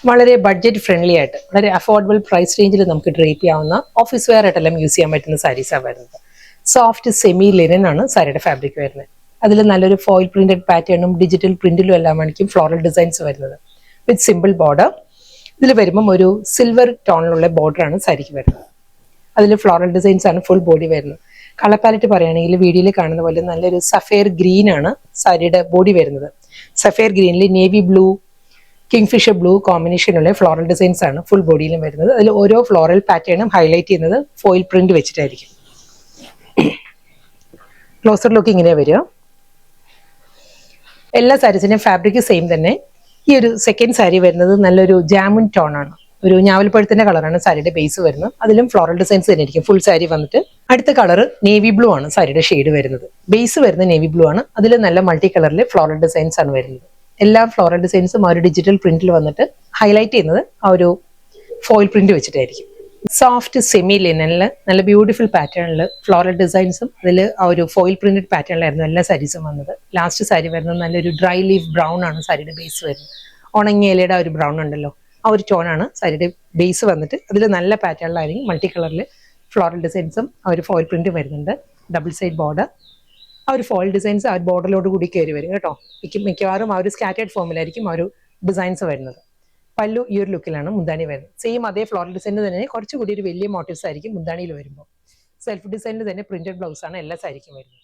വളരെ budget friendly ആയിട്ട് വളരെ അഫോർഡബിൾ പ്രൈസ് റേഞ്ചിൽ നമുക്ക് ഡ്രേപ്പ് ചെയ്യാവുന്ന ഓഫീസ് വെയർ ആയിട്ടെല്ലാം യൂസ് ചെയ്യാൻ പറ്റുന്ന സാരീസാണ് വരുന്നത്. സോഫ്റ്റ് സെമി ലിനൻ ആണ് സാരിയുടെ ഫാബ്രിക് വരുന്നത്. അതിൽ നല്ലൊരു ഫോയിൽ പ്രിന്റഡ് പാറ്റേണും ഡിജിറ്റൽ പ്രിന്റിലും എല്ലാം ആയിരിക്കും ഫ്ലോറൽ ഡിസൈൻസ് വരുന്നത് വിത്ത് സിമ്പിൾ ബോർഡർ. ഇതിൽ വരുമ്പം ഒരു സിൽവർ ടോണിലുള്ള ബോർഡറാണ് സാരിക്ക് വരുന്നത്. അതിൽ ഫ്ലോറൽ ഡിസൈൻസ് ആണ് ഫുൾ ബോഡി വരുന്നത്. കളർ പാലറ്റ് പറയുകയാണെങ്കിൽ വീഡിയോയിൽ കാണുന്ന പോലെ നല്ലൊരു സഫയർ ഗ്രീൻ ആണ് സാരിയുടെ ബോഡി വരുന്നത്. സഫയർ ഗ്രീനിൽ നേവി ബ്ലൂ, കിങ്ഫിഷർ ബ്ലൂ കോമ്പിനേഷനുള്ള ഫ്ലോറൽ ഡിസൈൻസ് ആണ് ഫുൾ ബോഡിയിലും വരുന്നത്. അതിൽ ഓരോ ഫ്ലോറൽ പാറ്റേണും ഹൈലൈറ്റ് ചെയ്യുന്നത് ഫോയിൽ പ്രിന്റ് വെച്ചിട്ടായിരിക്കും. ക്ലോസർ ലുക്ക് ഇങ്ങനെ വരിക. എല്ലാ സാരീസിന്റെയും ഫാബ്രിക് സെയിം തന്നെ. ഈ ഒരു സെക്കൻഡ് സാരി വരുന്നത് നല്ലൊരു ജാമുൻ ടോൺ ആണ്. ഒരു ഞാവൽപ്പഴത്തിന്റെ കളറാണ് സാരിയുടെ ബേസ് വരുന്നത്. അതിലും ഫ്ലോറൽ ഡിസൈൻസ് തന്നെ ആയിരിക്കും ഫുൾ സാരി വന്നിട്ട്. അടുത്ത കളർ നേവി ബ്ലൂ ആണ് സാരിയുടെ ഷെയ്ഡ് വരുന്നത്. ബേസ് വരുന്നത് നേവി ബ്ലൂ ആണ്. അതിൽ നല്ല മൾട്ടി കളറിൽ ഫ്ലോറൽ ഡിസൈൻസ് ആണ് വരുന്നത്. എല്ലാ ഫ്ലോറൽ ഡിസൈൻസും ആ ഒരു ഡിജിറ്റൽ പ്രിന്റിൽ വന്നിട്ട് ഹൈലൈറ്റ് ചെയ്യുന്നത് ആ ഒരു ഫോയിൽ പ്രിന്റ് വെച്ചിട്ടായിരിക്കും. സോഫ്റ്റ് സെമി ലിനനിൽ നല്ല ബ്യൂട്ടിഫുൾ പാറ്റേണിൽ ഫ്ലോറൽ ഡിസൈൻസും അതിൽ ആ ഒരു ഫോയിൽ പ്രിന്റഡ് പാറ്റേണിലായിരുന്നു എല്ലാ സാരീസും വന്നത്. ലാസ്റ്റ് സാരി വരുന്നത് നല്ലൊരു ഡ്രൈ ലീഫ് ബ്രൗൺ ആണ് സാരിയുടെ ബേസ് വരുന്നത്. ഉണങ്ങിയ ഇലയുടെ ആ ഒരു ബ്രൗൺ ഉണ്ടല്ലോ, ആ ഒരു ടോണാണ് സാരിയുടെ ബേസ് വന്നിട്ട്. അതിൽ നല്ല പാറ്റേണിലായിരിക്കും മൾട്ടി കളറിൽ ഫ്ലോറൽ ഡിസൈൻസും ആ ഒരു ഫോയിൽ പ്രിന്റും വരുന്നുണ്ട്. Double side border. ആ ഒരു ഫോയിൽ ഡിസൈൻസ് ആ ഒരു ബോർഡറിലോട് കൂടി കയറി വരും കേട്ടോ. മിക്കവാറും ആ ഒരു സ്കാറ്റേഡ് ഫോമിലായിരിക്കും ആ ഒരു ഡിസൈൻസ് വരുന്നത്. പല്ലു ഈ ഒരു ലുക്കിലാണ് മുന്താണി വരുന്നത്. സെയിം അതേ ഫ്ലോറൽ ഡിസൈനിൽ തന്നെ കുറച്ചുകൂടി ഒരു വലിയ മോട്ടീവ്സ് ആയിരിക്കും മുന്താണിയിൽ വരുമ്പോൾ. സെൽഫ് ഡിസൈനിൽ തന്നെ പ്രിന്റഡ് ബ്ലൗസ് ആണ് എല്ലാ സാരിക്കും വരുന്നത്.